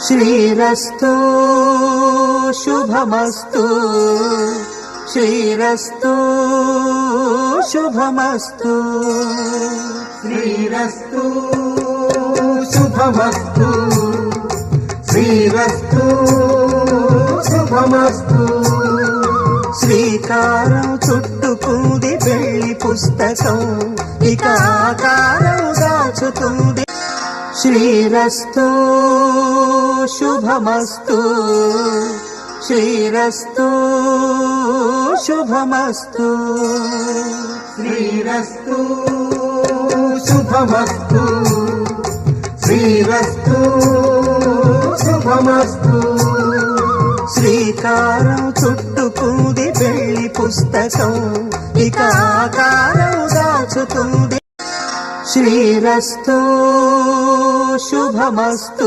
శ్రీరస్తు శుభమస్తు శ్రీరస్తు శుభమస్తు శ్రీరస్తు శుభమస్తు శ్రీరస్తు శుభమస్తు శ్రీకారం చుట్టుకుంది పెళ్లి పుస్తకం ఇక ఆకారం దాచుతుంది శ్రీరస్తు శుభమస్తు శ్రీరస్తు శుభమస్తు శ్రీరస్తు శుభమస్తు శ్రీరస్తు శుభమస్తు శ్రీకారం చుట్టుకుంది పెళ్లి పుస్తకం ఇక ఆకారం దాచుతుంది శ్రీరస్తు శుభమస్తు